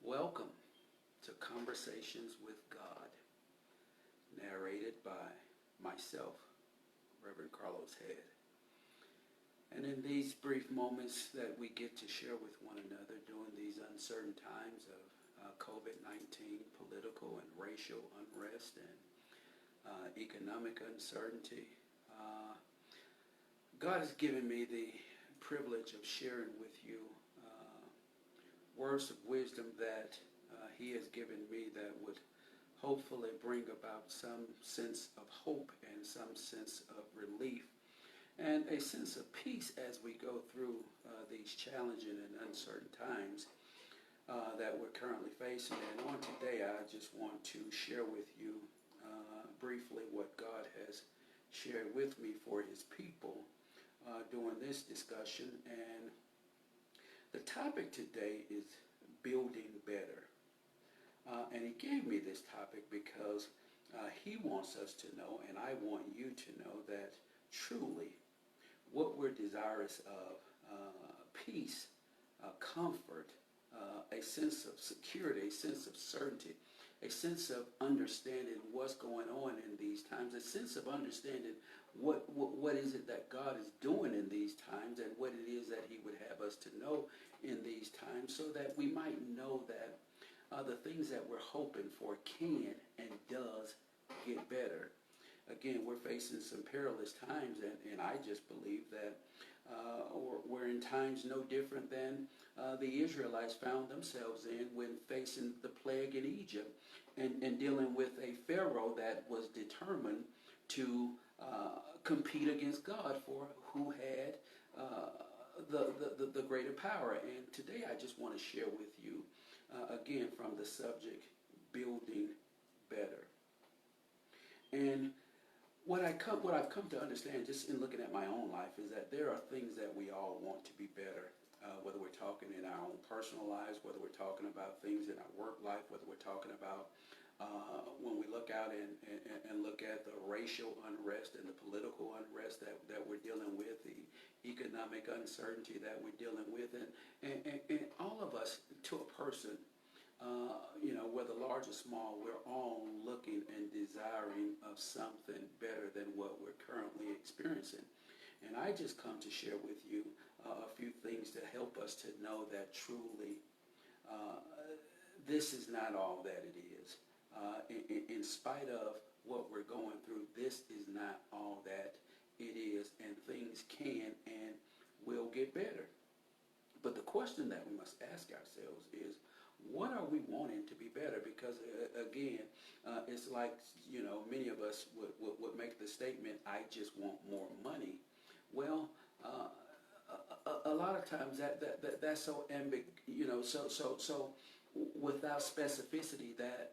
Welcome to Conversations with God, narrated by myself, Reverend Carlos Head. And in these brief moments that we get to share with one another during these uncertain times of COVID-19, political and racial unrest and economic uncertainty, God has given me the privilege of sharing with you words of wisdom that He has given me that would hopefully bring about some sense of hope and some sense of relief and a sense of peace as we go through these challenging and uncertain times that we're currently facing. And on today, I just want to share with you briefly what God has shared with me for His people during this discussion. And the topic today is building better. And He gave me this topic because He wants us to know, and I want you to know, that truly what we're desirous of, peace, comfort, a sense of security, a sense of certainty, a sense of understanding what's going on in these times, a sense of understanding what is it that God is doing in these times and what it is that He would have us to know in these times, so that we might know that the things that we're hoping for can and does get better. Again, we're facing some perilous times, and I just believe that we're in times no different than the Israelites found themselves in when facing the plague in Egypt and dealing with a Pharaoh that was determined to compete against God for who had the greater power. And today I just want to share with you, again, from the subject, building better. And what I've come to understand just in looking at my own life is that there are things that we all want to be better, whether we're talking in our own personal lives, whether we're talking about things in our work life, whether we're talking about when we look out and look at the racial unrest and the political unrest that we're dealing with, the economic uncertainty that we're dealing with, and all of us, to a person, whether large or small, we're all looking and desiring of something better than what we're currently experiencing. And I just come to share with you a few things to help us to know that truly this is not all that it is. In spite of what we're going through, this is not all that it is, and things can and will get better. But the question that we must ask ourselves is, what are we wanting to be better? Because again, it's like, many of us would make the statement, I just want more money. Well, a lot of times that's so so without specificity, that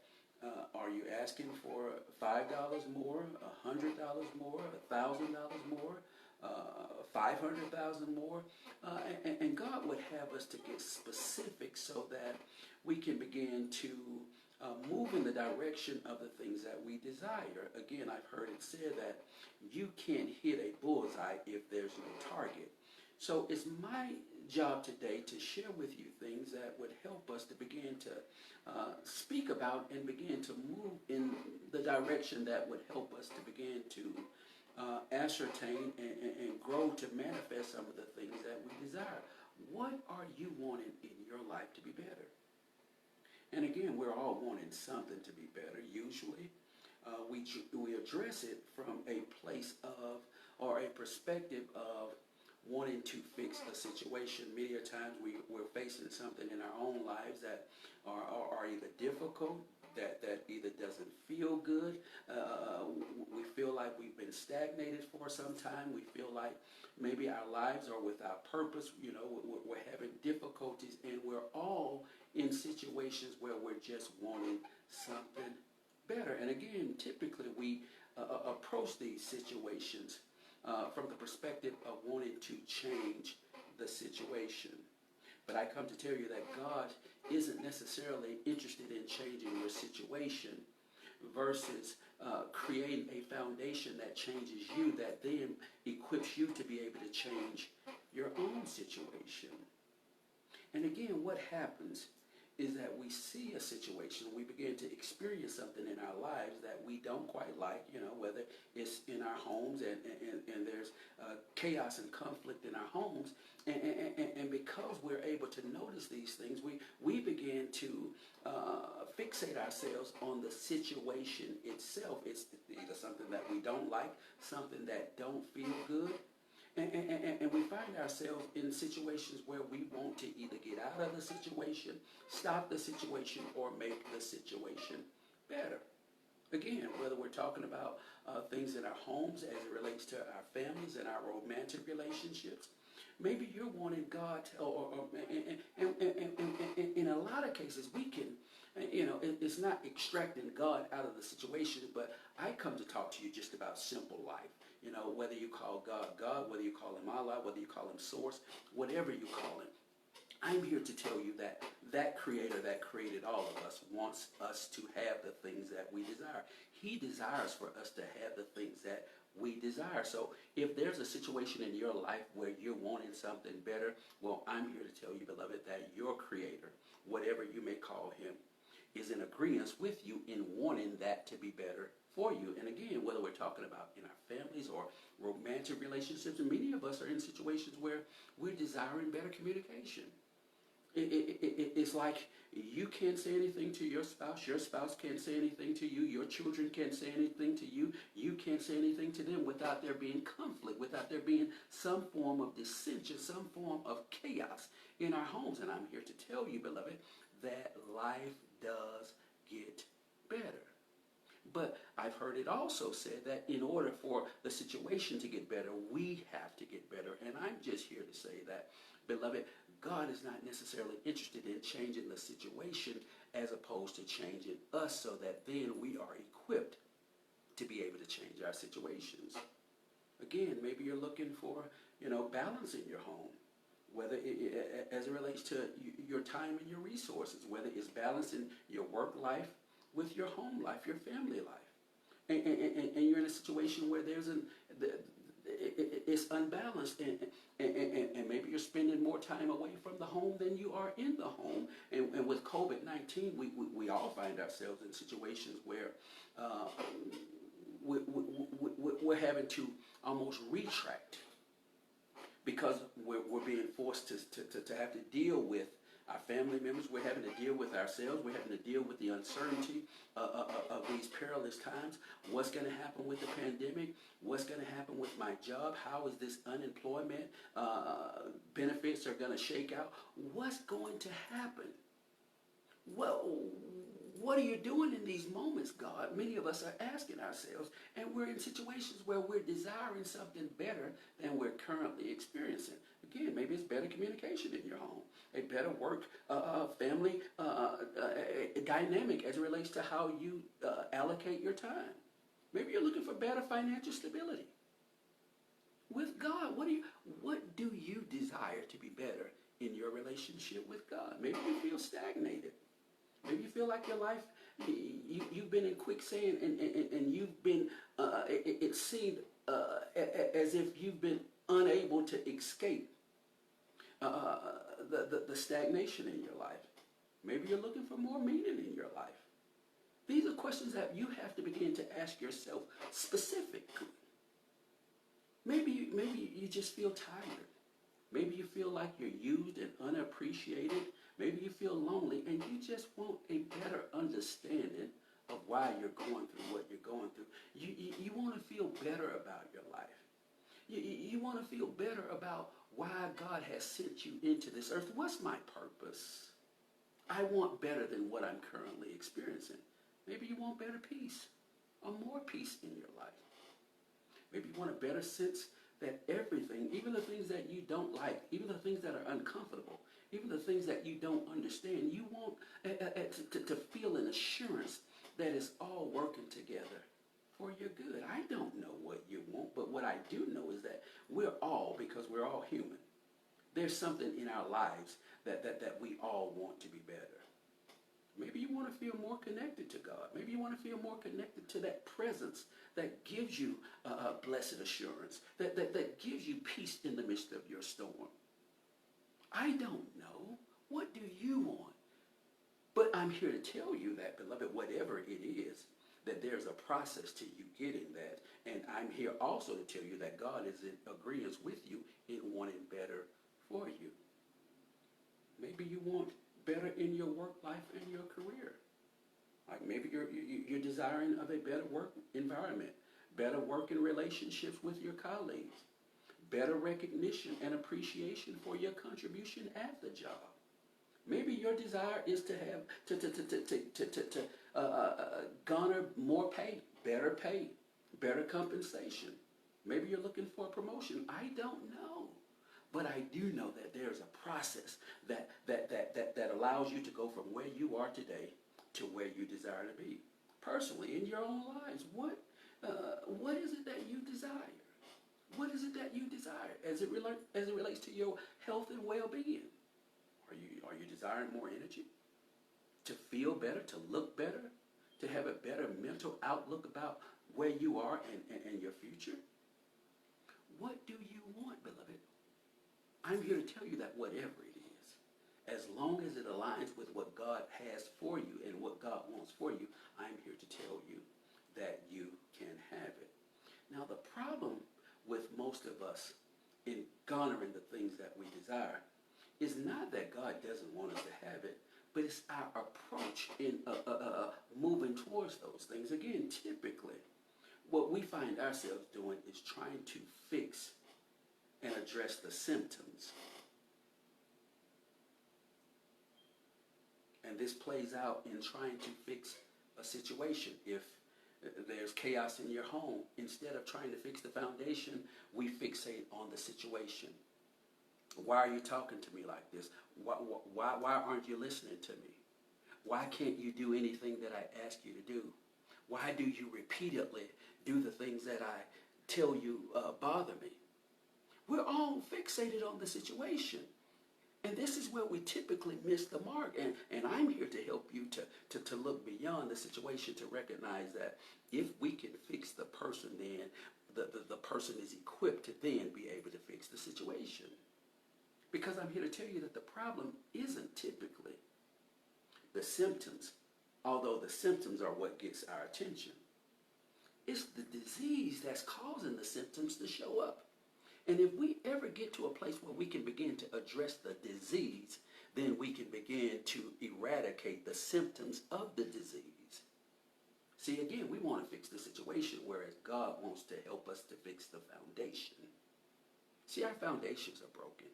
are you asking for $5 more, $100 more, $1,000 more, 500,000 more? And God would have us to get specific so that we can begin to move in the direction of the things that we desire. Again, I've heard it said that you can't hit a bullseye if there's no target. So it's my job today to share with you things that would help us to begin to speak about and begin to move in the direction that would help us to begin to ascertain and grow to manifest some of the things that we desire. What are you wanting in your life to be better? And again, we're all wanting something to be better. Usually, we address it from a place of, or a perspective of, wanting to fix a situation. Many times we're facing something in our own lives that are either difficult, that either doesn't feel good. We feel like we've been stagnated for some time. We feel like maybe our lives are without purpose. We're having difficulties, and we're all in situations where we're just wanting something better. And again, typically we approach these situations from the perspective of wanting to change the situation. But I come to tell you that God isn't necessarily interested in changing your situation versus creating a foundation that changes you, that then equips you to be able to change your own situation. And again, what happens is that we see a situation, we begin to experience something in our lives that we don't quite like, whether it's in our homes and there's chaos and conflict in our homes. And because we're able to notice these things, we begin to fixate ourselves on the situation itself. It's either something that we don't like, something that don't feel good. And we find ourselves in situations where we want to either get out of the situation, stop the situation, or make the situation better. Again, whether we're talking about things in our homes as it relates to our families and our romantic relationships, maybe you're wanting God and in a lot of cases we can, it's not extracting God out of the situation, but I come to talk to you just about simple life. Whether you call God, whether you call him Allah, whether you call him Source, whatever you call him, I'm here to tell you that Creator that created all of us wants us to have the things that we desire. He desires for us to have the things that we desire. So if there's a situation in your life where you're wanting something better, well, I'm here to tell you, beloved, that your Creator, whatever you may call him, is in agreement with you in wanting that to be better for you. And again, whether we're talking about in our families or romantic relationships, and many of us are in situations where we're desiring better communication. It's like you can't say anything to your spouse can't say anything to you, your children can't say anything to you, you can't say anything to them without there being conflict, without there being some form of dissension, some form of chaos in our homes. And I'm here to tell you, beloved, that life does get better. But I've heard it also said that in order for the situation to get better, we have to get better. And I'm just here to say that, beloved, God is not necessarily interested in changing the situation as opposed to changing us so that then we are equipped to be able to change our situations. Again, maybe you're looking for, balance in your home, whether as it relates to your time and your resources, whether it's balancing your work life with your home life, your family life. And you're in a situation where it's unbalanced, and maybe you're spending more time away from the home than you are in the home. And with COVID-19, we all find ourselves in situations where we're having to almost retract because we're being forced to have to deal with our family members. We're having to deal with ourselves. We're having to deal with the uncertainty of these perilous times. What's going to happen with the pandemic? What's going to happen with my job? How is this unemployment benefits are going to shake out? What's going to happen? Well, what are you doing in these moments, God? Many of us are asking ourselves, and we're in situations where we're desiring something better than we're currently experiencing. Again, maybe it's better communication in your home, a better work, family dynamic as it relates to how you allocate your time. Maybe you're looking for better financial stability. With God, what do you desire to be better in your relationship with God? Maybe you feel stagnated. Maybe you feel like your life, you've been in quicksand and you've been, it seemed as if you've been unable to escape the stagnation in your life. Maybe you're looking for more meaning in your life. These are questions that you have to begin to ask yourself specifically. Maybe you just feel tired. Maybe you feel like you're used and unappreciated. Maybe you feel lonely and you just want a better understanding of why you're going through what you're going through. You want to feel better about your life. You want to feel better about why God has sent you into this earth. What's my purpose? I want better than what I'm currently experiencing. Maybe you want better peace or more peace in your life. Maybe you want a better sense that everything, even the things that you don't like, even the things that are uncomfortable, even the things that you don't understand, you want to feel an assurance that it's all working together for your good. I don't know what you want, but what I do know is that because we're all human, there's something in our lives that we all want to be better. Maybe you want to feel more connected to God. Maybe you want to feel more connected to that presence that gives you blessed assurance, that gives you peace in the midst of your storm. I don't know. What do you want? I'm here to tell you that, beloved, whatever it is, that there's a process to you getting that. And I'm here also to tell you that God is in agreement with you in wanting better for you. Maybe you want better in your work life and your career. Like maybe you're desiring of a better work environment, better working relationships with your colleagues, better recognition and appreciation for your contribution at the job. Maybe your desire is to have garner more pay, better compensation. Maybe you're looking for a promotion. I don't know. But I do know that there's a process that allows you to go from where you are today to where you desire to be. Personally, in your own lives, what is it that you desire? What is it that you desire as it relates to your health and well-being? Are you desiring more energy? To feel better, to look better, to have a better mental outlook about where you are and your future? What do you want, beloved? I'm here to tell you that whatever it is, as long as it aligns with what God has for you and what God wants for you, I'm here to tell you that you can have it. Now, the problem with most of us in garnering the things that we desire is not that God doesn't want us to have it, but it's our approach in moving towards those things. Again, typically, what we find ourselves doing is trying to fix and address the symptoms. And this plays out in trying to fix a situation. If there's chaos in your home, instead of trying to fix the foundation, we fixate on the situation. Why are you talking to me like this? Why aren't you listening to me? Why can't you do anything that I ask you to do? Why do you repeatedly do the things that I tell you bother me? We're all fixated on the situation. And this is where we typically miss the mark. And I'm here to help you to look beyond the situation, to recognize that if we can fix the person, then the person is equipped to then be able to fix the situation. Because I'm here to tell you that the problem isn't typically the symptoms, although the symptoms are what gets our attention. It's the disease that's causing the symptoms to show up. And if we ever get to a place where we can begin to address the disease, then we can begin to eradicate the symptoms of the disease. See, again, we want to fix the situation, whereas God wants to help us to fix the foundation. See, our foundations are broken.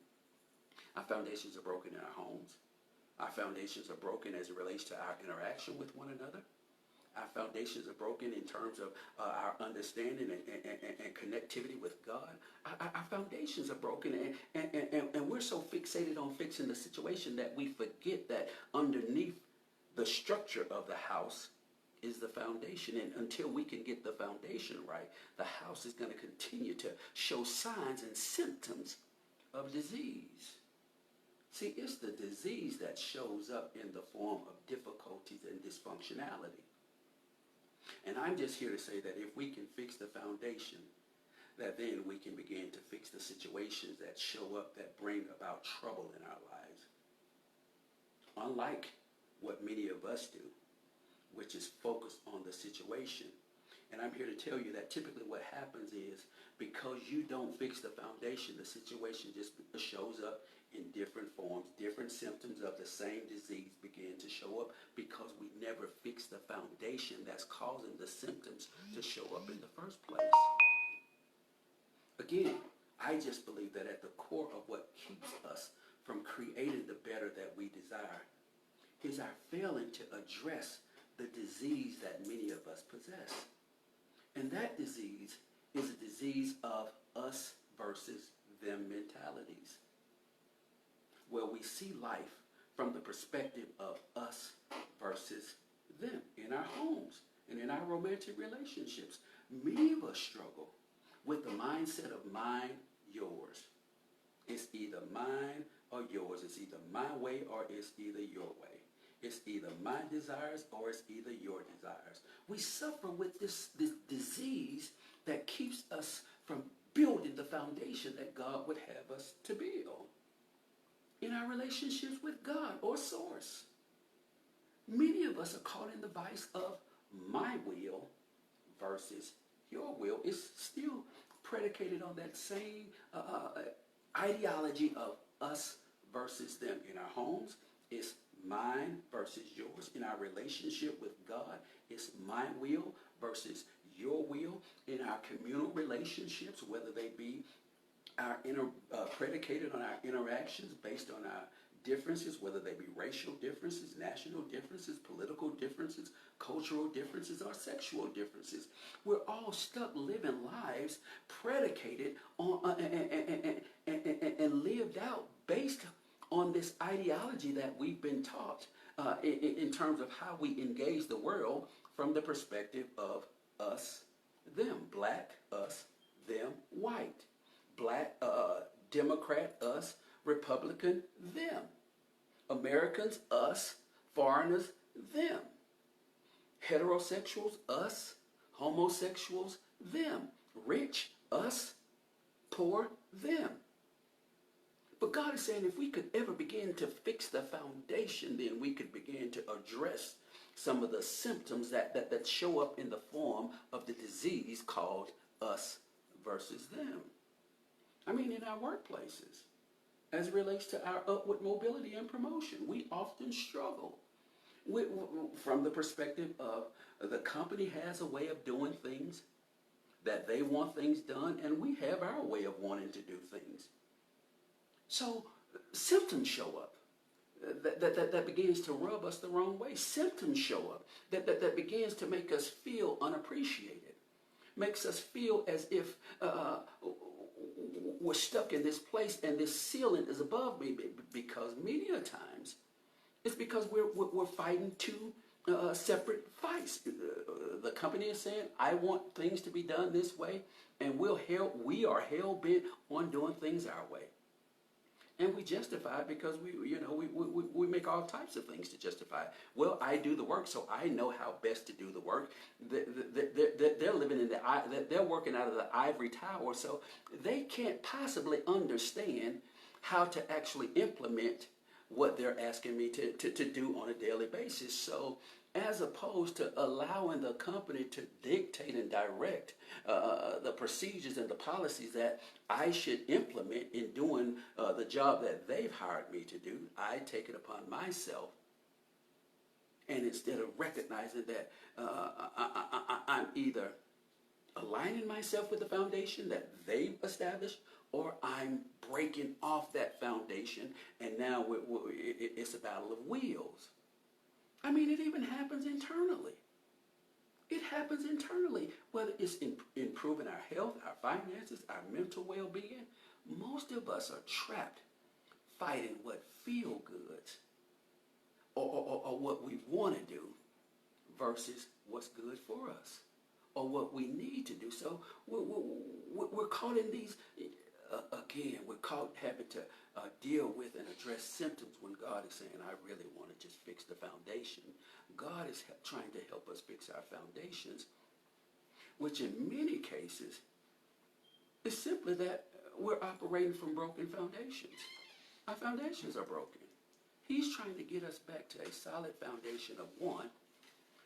Our foundations are broken in our homes. Our foundations are broken as it relates to our interaction with one another. Our foundations are broken in terms of our understanding and connectivity with God. Our foundations are broken, and we're so fixated on fixing the situation that we forget that underneath the structure of the house is the foundation. And until we can get the foundation right, the house is going to continue to show signs and symptoms of disease. See, it's the disease that shows up in the form of difficulties and dysfunctionality. And I'm just here to say that if we can fix the foundation, that then we can begin to fix the situations that show up that bring about trouble in our lives. Unlike what many of us do, which is focus on the situation. And I'm here to tell you that typically what happens is because you don't fix the foundation, the situation just shows up in different forms. Different symptoms of the same disease begin to show up because we never fix the foundation that's causing the symptoms to show up in the first place. Again, I just believe that at the core of what keeps us from creating the better that we desire is our failing to address the disease that many of us possess. And that disease is a disease of us versus them mentalities, where we see life from the perspective of us versus them in our homes and in our romantic relationships. Many of us struggle with the mindset of mine, yours. It's either mine or yours. It's either my way or it's either your way. It's either my desires or it's either your desires. We suffer with this disease that keeps us from building the foundation that God would have us to build in our relationships with God or Source. Many us are caught in the vice of my will versus your will. It's still predicated on that same ideology of us versus them. In our homes, it's mine versus yours. In our relationship with God, it's my will versus your will. In our communal relationships, whether they be predicated on our interactions based on our differences, whether they be racial differences, national differences, political differences, cultural differences, or sexual differences. We're all stuck living lives predicated on and lived out based on this ideology that we've been taught in terms of how we engage the world from the perspective of us, them. Black, us, them. White. Black, Democrat, us. Republican, them. Americans, us. Foreigners, them. Heterosexuals, us. Homosexuals, them. Rich, us. Poor, them. But God is saying if we could ever begin to fix the foundation, then we could begin to address some of the symptoms that show up in the form of the disease called us versus them. I mean, in our workplaces, as it relates to our upward mobility and promotion, we often struggle from the perspective of the company has a way of doing things, that they want things done, and we have our way of wanting to do things. So symptoms show up that begins to rub us the wrong way. Symptoms show up that begins to make us feel unappreciated, makes us feel as if we're stuck in this place and this ceiling is above me, because many a times it's because we're fighting two separate fights. The company is saying, I want things to be done this way, and we are hell-bent on doing things our way. And we justify it because we make all types of things to justify it. Well, I do the work, so I know how best to do the work. They're living in they're working out of the ivory tower, so they can't possibly understand how to actually implement what they're asking me to do on a daily basis. So as opposed to allowing the company to dictate and direct the procedures and the policies that I should implement in doing the job that they've hired me to do, I take it upon myself. And instead of recognizing that I'm either aligning myself with the foundation that they've established, or I'm breaking off that foundation, and now it's a battle of wills. I mean, it even happens internally. It happens internally, whether it's improving our health, our finances, our mental well-being. Most of us are trapped fighting what feel good or what we want to do versus what's good for us or what we need to do. So we're caught in these, again, we're caught having to deal with and address symptoms when God is saying, I really want to just fix the foundation. God is trying to help us fix our foundations, which in many cases is simply that we're operating from broken foundations. Our foundations are broken. He's trying to get us back to a solid foundation of one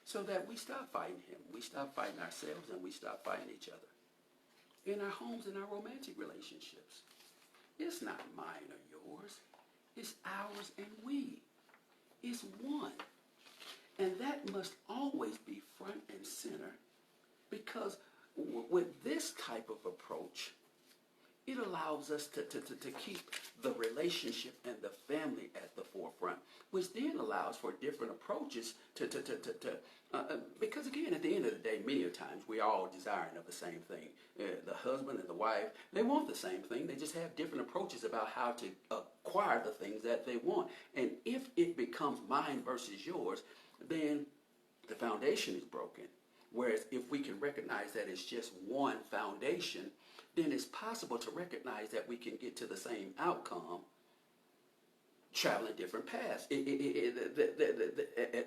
so that we stop fighting him, we stop fighting ourselves, and we stop fighting each other. In our homes, in our romantic relationships, it's not mine or yours. It's ours and we. It's one. And that must always be front and center, because with this type of approach, it allows us to keep the relationship and the family at the forefront, which then allows for different approaches because again, at the end of the day, many times we are all desiring of the same thing. The husband and the wife, they want the same thing. They just have different approaches about how to acquire the things that they want. And if it becomes mine versus yours, then the foundation is broken. Whereas if we can recognize that it's just one foundation, then it's possible to recognize that we can get to the same outcome traveling different paths.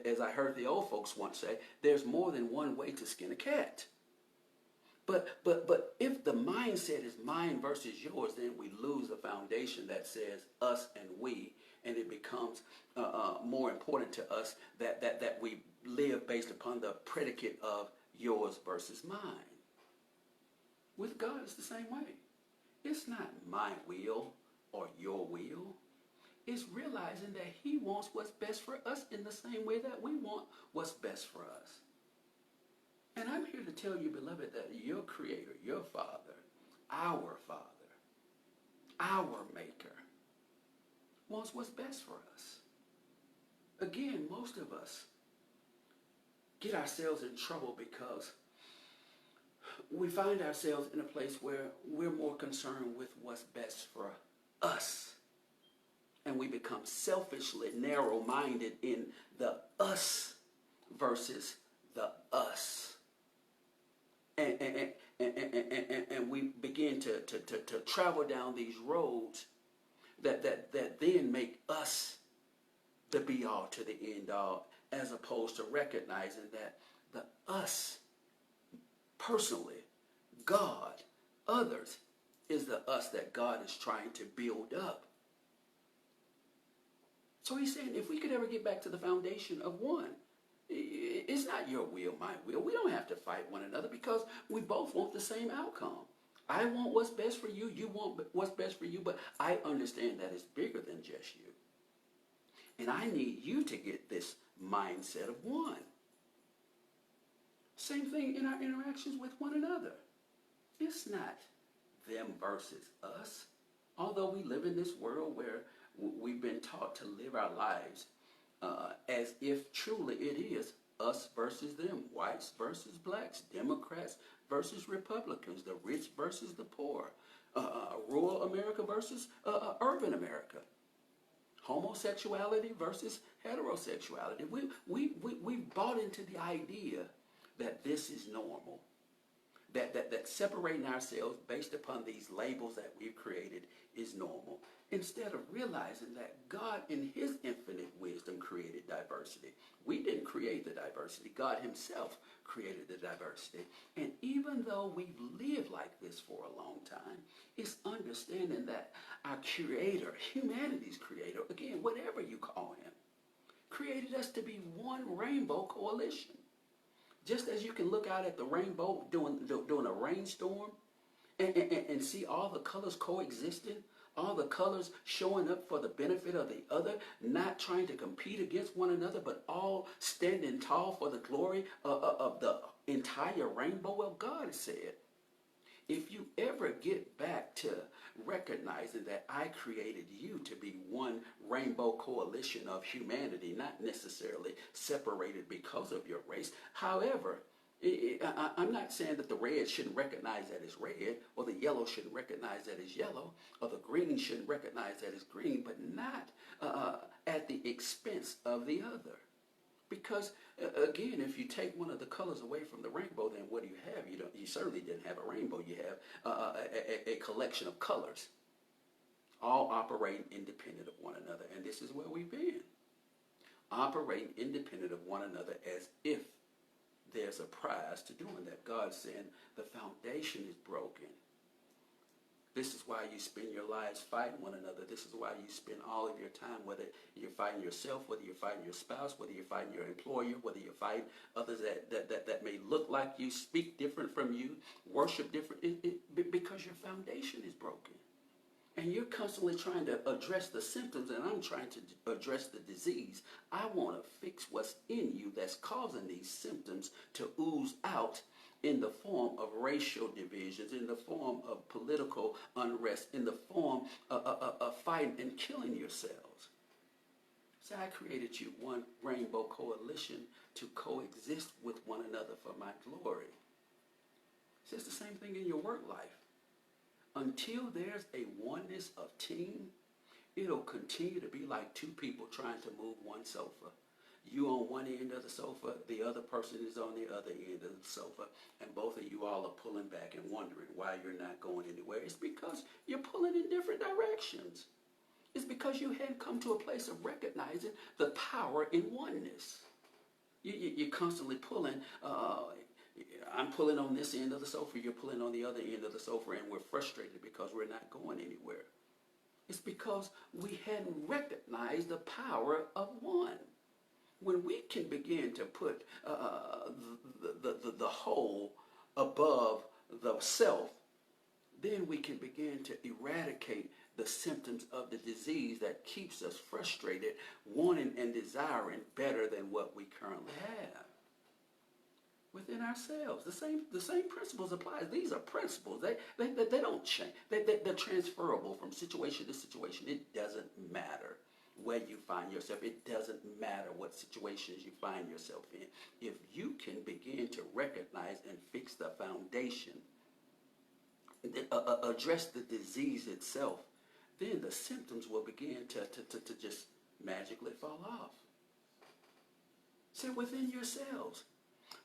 As I heard the old folks once say, there's more than one way to skin a cat. But if the mindset is mine versus yours, then we lose the foundation that says us and we, and it becomes more important to us that we live based upon the predicate of yours versus mine. With God, it's the same way. It's not my will or your will. It's realizing that he wants what's best for us in the same way that we want what's best for us. And I'm here to tell you, beloved, that your Creator, your Father, our Maker, wants what's best for us. Again, most of us get ourselves in trouble because we find ourselves in a place where we're more concerned with what's best for us. And we become selfishly narrow-minded in the us versus the us. And we begin to travel down these roads that then make us the be-all to the end-all, as opposed to recognizing that the us, personally, God, others, is the us that God is trying to build up. So he's saying if we could ever get back to the foundation of one, it's not your will, my will. We don't have to fight one another because we both want the same outcome. I want what's best for you. You want what's best for you. But I understand that it's bigger than just you. And I need you to get this mindset of one. Same thing in our interactions with one another. It's not them versus us. Although we live in this world where we've been taught to live our lives as if truly it is us versus them, whites versus blacks, Democrats versus Republicans, the rich versus the poor, rural America versus urban America, homosexuality versus heterosexuality. We've bought into the idea that this is normal, that separating ourselves based upon these labels that we've created is normal, instead of realizing that God in his infinite wisdom created diversity. We didn't create the diversity. God himself created the diversity. And even though we've lived like this for a long time, it's understanding that our Creator, humanity's Creator, again, whatever you call him, created us to be one rainbow coalition. Just as you can look out at the rainbow during a rainstorm and see all the colors coexisting, all the colors showing up for the benefit of the other, not trying to compete against one another, but all standing tall for the glory of the entire rainbow. Well, God said, if you ever get back to recognizing that I created you to be one rainbow coalition of humanity, not necessarily separated because of your race. However, I'm not saying that the red shouldn't recognize that it's red, or the yellow shouldn't recognize that it's yellow, or the green shouldn't recognize that it's green, but not at the expense of the other. Because, again, if you take one of the colors away from the rainbow, then what do you have? You certainly didn't have a rainbow. You have a collection of colors, all operating independent of one another. And this is where we've been. Operating independent of one another as if there's a prize to doing that. God's saying the foundation is broken. This is why you spend your lives fighting one another. This is why you spend all of your time, whether you're fighting yourself, whether you're fighting your spouse, whether you're fighting your employer, whether you're fighting others that may look like you, speak different from you, worship different, because your foundation is broken. And you're constantly trying to address the symptoms, and I'm trying to address the disease. I want to fix what's in you that's causing these symptoms to ooze out in the form of racial divisions, in the form of political unrest, in the form of fighting and killing yourselves. So I created you one rainbow coalition to coexist with one another for my glory. So it's the same thing in your work life. Until there's a oneness of team, it'll continue to be like two people trying to move one sofa. You on one end of the sofa, the other person is on the other end of the sofa, and both of you all are pulling back and wondering why you're not going anywhere. It's because you're pulling in different directions. It's because you hadn't come to a place of recognizing the power in oneness. You're constantly pulling. I'm pulling on this end of the sofa, you're pulling on the other end of the sofa, and we're frustrated because we're not going anywhere. It's because we hadn't recognized the power of one. When we can begin to put the whole above the self, then we can begin to eradicate the symptoms of the disease that keeps us frustrated, wanting and desiring better than what we currently have within ourselves. The same principles apply. These are principles. They don't change. They're transferable from situation to situation. It doesn't matter where you find yourself. It doesn't matter what situations you find yourself in. If you can begin to recognize and fix the foundation, address the disease itself, then the symptoms will begin to just magically fall off. So within yourselves,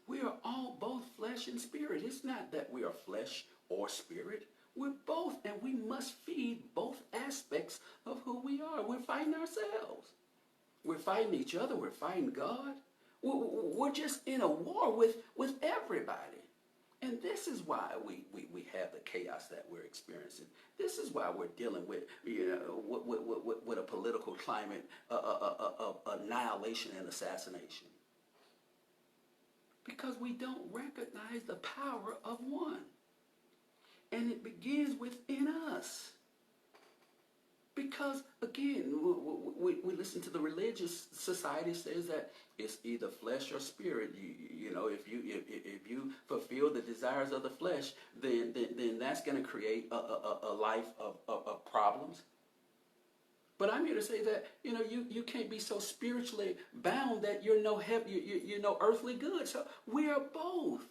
we are all both flesh and spirit. It's not that we are flesh or spirit. We're both, and we must feed both aspects of who we are. We're fighting ourselves. We're fighting each other. We're fighting God. We're just in a war with everybody. And this is why we have the chaos that we're experiencing. This is why we're dealing with, with a political climate of annihilation and assassination. Because we don't recognize the power of one. And it begins within us. Because, again, we listen to the religious society says that it's either flesh or spirit. If you fulfill the desires of the flesh, then that's going to create a life of problems. But I'm here to say that, you can't be so spiritually bound that you're no earthly good. So we are both.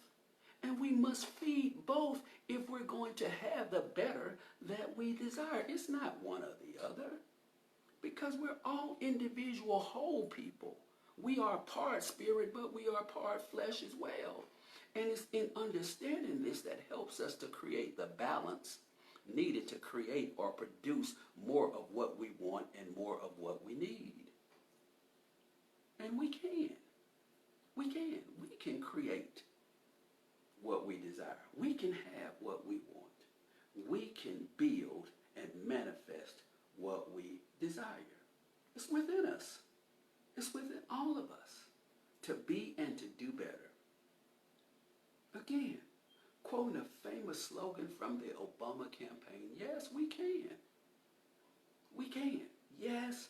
And we must feed both if we're going to have the better that we desire. It's not one or the other. Because we're all individual whole people. We are part spirit, but we are part flesh as well. And it's in understanding this that helps us to create the balance needed to create or produce more of what we want and more of what we need. And we can. We can create what we desire. We can have what we want. We can build and manifest what we desire. It's within us. It's within all of us to be and to do better. Again, quoting a famous slogan from the Obama campaign, yes, we can. We can. Yes,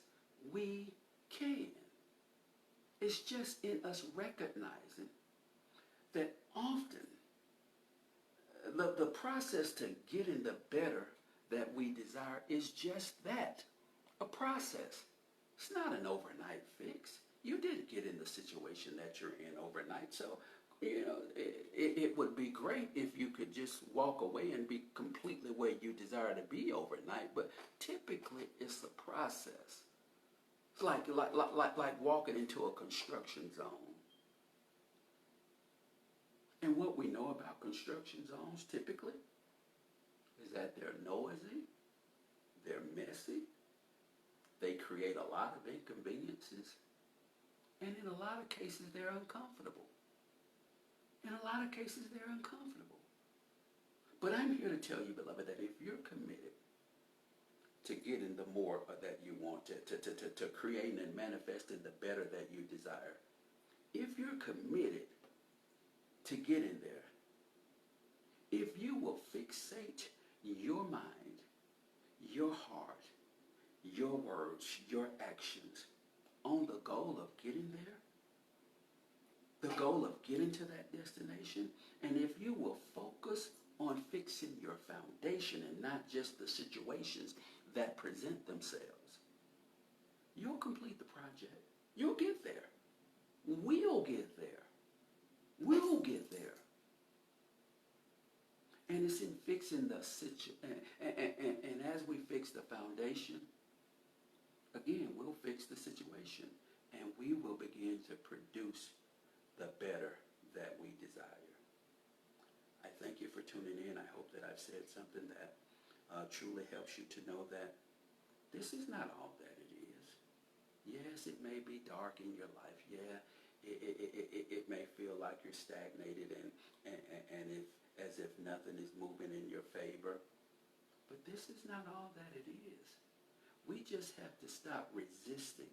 we can. It's just in us recognizing that often the process to getting the better that we desire is just that, a process. It's not an overnight fix. You didn't get in the situation that you're in overnight. So, it would be great if you could just walk away and be completely where you desire to be overnight. But typically, it's a process. It's like walking into a construction zone. And what we know about construction zones typically is that they're noisy, they're messy, they create a lot of inconveniences, and in a lot of cases they're uncomfortable. In a lot of cases they're uncomfortable. But I'm here to tell you, beloved, that if you're committed to getting the more that you want, to creating and manifesting the better that you desire, if you're committed to get in there, if you will fixate your mind, your heart, your words, your actions on the goal of getting there, the goal of getting to that destination, and if you will focus on fixing your foundation and not just the situations that present themselves, you'll complete the project. You'll get there. We'll get there. We'll get there. And it's in fixing the situation. And as we fix the foundation, again, we'll fix the situation. And we will begin to produce the better that we desire. I thank you for tuning in. I hope that I've said something that truly helps you to know that this is not all that it is. Yes, it may be dark in your life. Yeah. It may feel like you're stagnated and as if nothing is moving in your favor. But this is not all that it is. We just have to stop resisting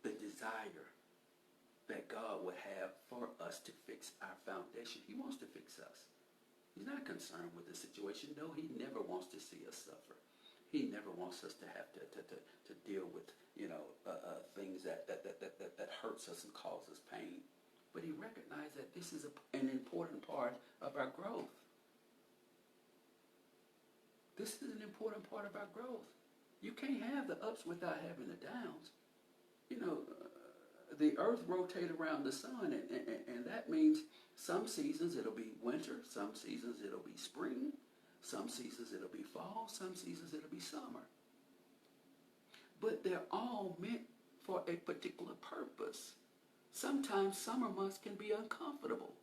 the desire that God would have for us to fix our foundation. He wants to fix us. He's not concerned with the situation. No, he never wants to see us suffer. He never wants us to have to deal with, things that hurts us and causes pain. But he recognized that this is an important part of our growth. This is an important part of our growth. You can't have the ups without having the downs. The earth rotates around the sun, and that means some seasons it'll be winter, some seasons it'll be spring, some seasons it'll be fall, some seasons it'll be summer. But they're all meant for a particular purpose. Sometimes summer months can be uncomfortable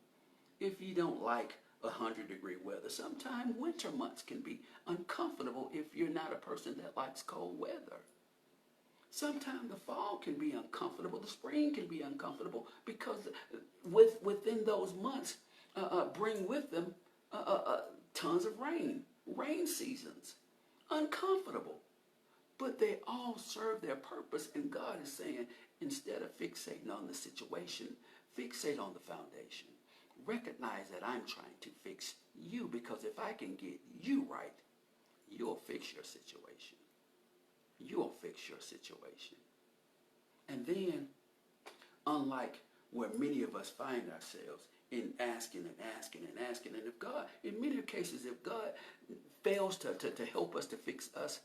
if you don't like 100-degree weather. Sometimes winter months can be uncomfortable if you're not a person that likes cold weather. Sometimes the fall can be uncomfortable. The spring can be uncomfortable because within those months bring with them tons of rain seasons. Uncomfortable. But they all serve their purpose, and God is saying, instead of fixating on the situation, fixate on the foundation. Recognize that I'm trying to fix you, because if I can get you right, you'll fix your situation. You'll fix your situation. And then, unlike where many of us find ourselves in asking and asking and asking, and if God, in many cases, if God fails to help us to fix us,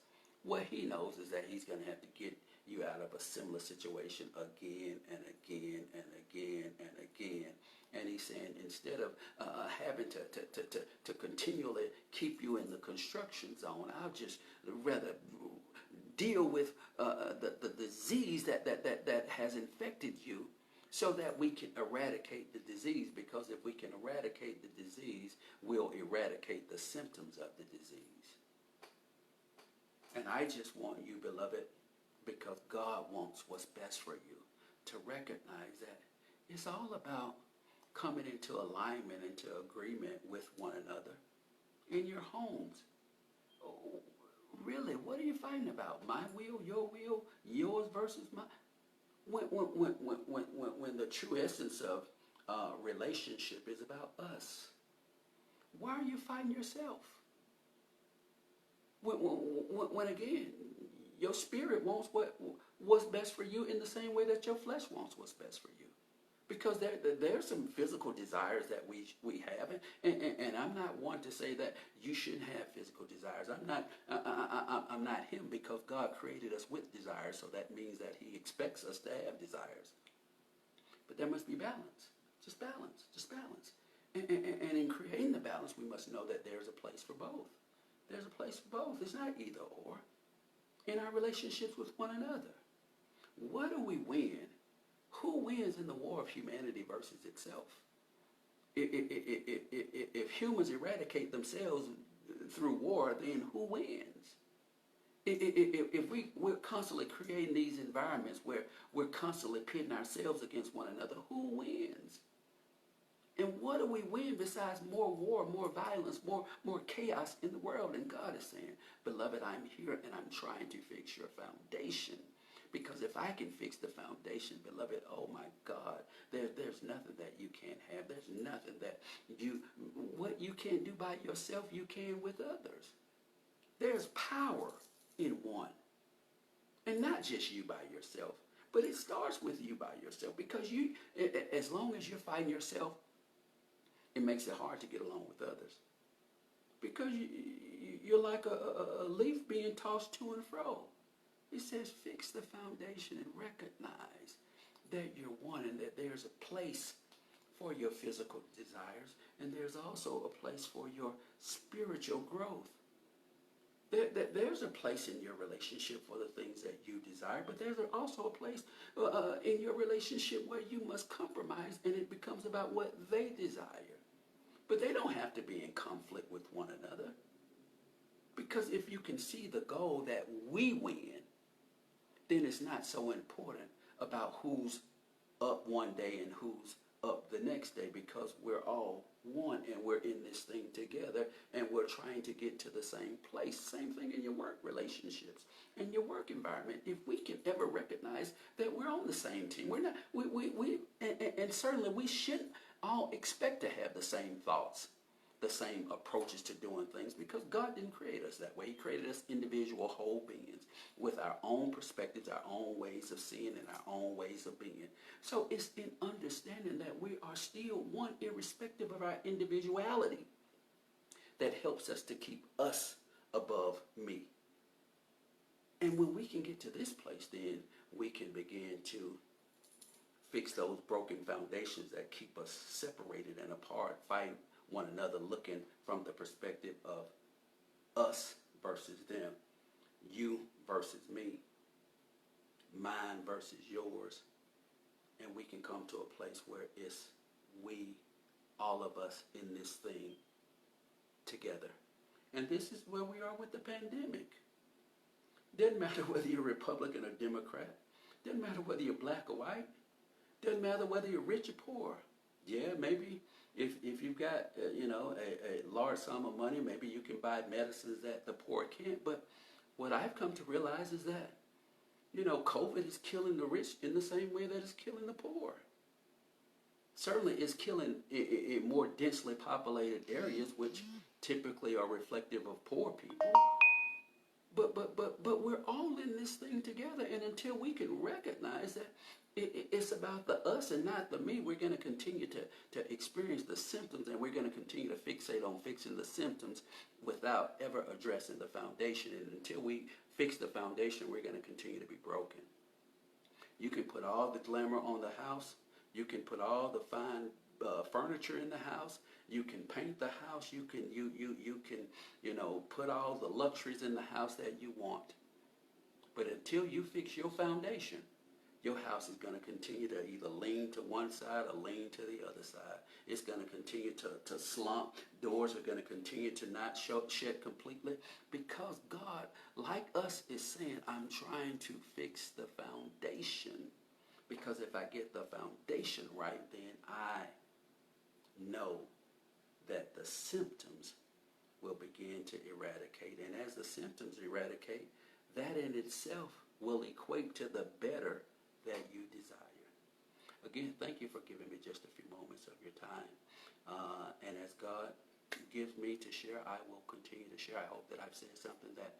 what he knows is that he's going to have to get you out of a similar situation again and again and again and again. And he's saying, instead of having to continually keep you in the construction zone, I'll just rather deal with the disease that has infected you, so that we can eradicate the disease. Because if we can eradicate the disease, we'll eradicate the symptoms of the disease. And I just want you, beloved, because God wants what's best for you, to recognize that it's all about coming into alignment, into agreement with one another in your homes. Really, what are you fighting about? My will, yours versus mine? When the true essence of relationship is about us, why are you fighting yourself? When again, your spirit wants what's best for you in the same way that your flesh wants what's best for you. Because there's some physical desires that we have, and I'm not one to say that you shouldn't have physical desires. I'm not him, because God created us with desires, so that means that he expects us to have desires. But there must be balance. Just balance. And in creating the balance, we must know that there's a place for both. There's a place for both. It's not either or. In our relationships with one another, what do we win? Who wins in the war of humanity versus itself? If humans eradicate themselves through war, then who wins? If we're constantly creating these environments where we're constantly pitting ourselves against one another, who wins? And what do we win besides more war, more violence, more chaos in the world? And God is saying, beloved, I'm here and I'm trying to fix your foundation. Because if I can fix the foundation, beloved, oh my God, there's nothing that you can't have. There's nothing that what you can't do by yourself, you can with others. There's power in one. And not just you by yourself, but it starts with you by yourself. Because you, as long as you're fighting yourself, it makes it hard to get along with others. Because you're like a leaf being tossed to and fro. It says fix the foundation and recognize that you're one, and that there's a place for your physical desires, and there's also a place for your spiritual growth. There's a place in your relationship for the things that you desire, but there's also a place in your relationship where you must compromise, and it becomes about what they desire. But they don't have to be in conflict with one another. Because if you can see the goal that we win, then it's not so important about who's up one day and who's up the next day, because we're all one and we're in this thing together and we're trying to get to the same place. Same thing in your work relationships, in your work environment. If we can ever recognize that we're on the same team, we're not, and certainly we shouldn't all expect to have the same thoughts, the same approaches to doing things, because God didn't create us that way. He created us individual whole beings with our own perspectives, our own ways of seeing, and our own ways of being. So it's in understanding that we are still one, irrespective of our individuality, that helps us to keep us above me. And when we can get to this place, then we can begin to fix those broken foundations that keep us separated and apart, fighting one another, looking from the perspective of us versus them, you versus me, mine versus yours. And we can come to a place where it's we, all of us in this thing together. And this is where we are with the pandemic. Doesn't matter whether you're Republican or Democrat. Doesn't matter whether you're black or white. Doesn't matter whether you're rich or poor. Yeah, maybe if you've got a large sum of money, maybe you can buy medicines that the poor can't. But what I've come to realize is that COVID is killing the rich in the same way that it's killing the poor. Certainly, it's killing in more densely populated areas, which typically are reflective of poor people. But we're all in this thing together, and until we can recognize that it's about the us and not the me, we're going to continue to experience the symptoms, and we're going to continue to fixate on fixing the symptoms without ever addressing the foundation. And until we fix the foundation, we're going to continue to be broken. You can put all the glamour on the house. You can put all the fine furniture in the house. You can paint the house. You can put all the luxuries in the house that you want. But until you fix your foundation, your house is going to continue to either lean to one side or lean to the other side. It's going to continue to slump. Doors are going to continue to not shut completely, because God, like us, is saying, I'm trying to fix the foundation. Because if I get the foundation right, then I know that the symptoms will begin to eradicate. And as the symptoms eradicate, that in itself will equate to the better that you desire. Again, thank you for giving me just a few moments of your time. And as God gives me to share, I will continue to share. I hope that I've said something that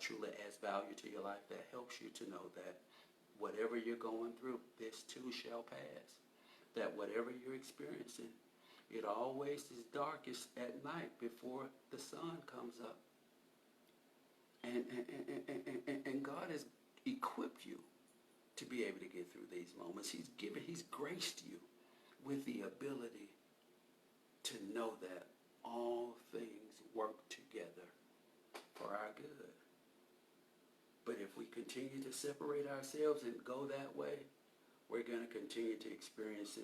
truly adds value to your life, that helps you to know that whatever you're going through, this too shall pass. That whatever you're experiencing, it always is darkest at night before the sun comes up. And God has equipped you to be able to get through these moments. He's graced you with the ability to know that all things work together for our good. But if we continue to separate ourselves and go that way, we're going to continue to experience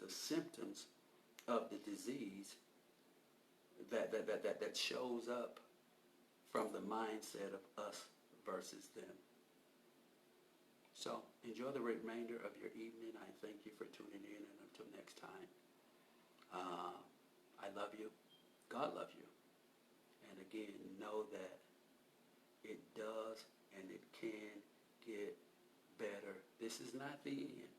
the symptoms of the disease that shows up from the mindset of us versus them. So enjoy the remainder of your evening. I thank you for tuning in, and until next time, I love you. God loves you. And again, know that it does and it can get better. This is not the end.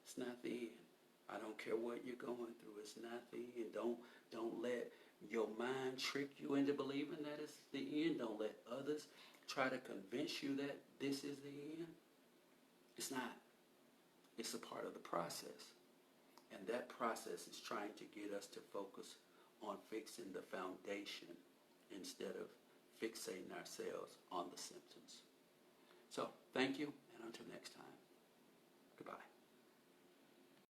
It's not the end. I don't care what you're going through. It's not the end. Don't let your mind trick you into believing that it's the end. Don't let others try to convince you that this is the end. It's not. It's a part of the process. And that process is trying to get us to focus on fixing the foundation instead of fixating ourselves on the symptoms. So, thank you, and until next time.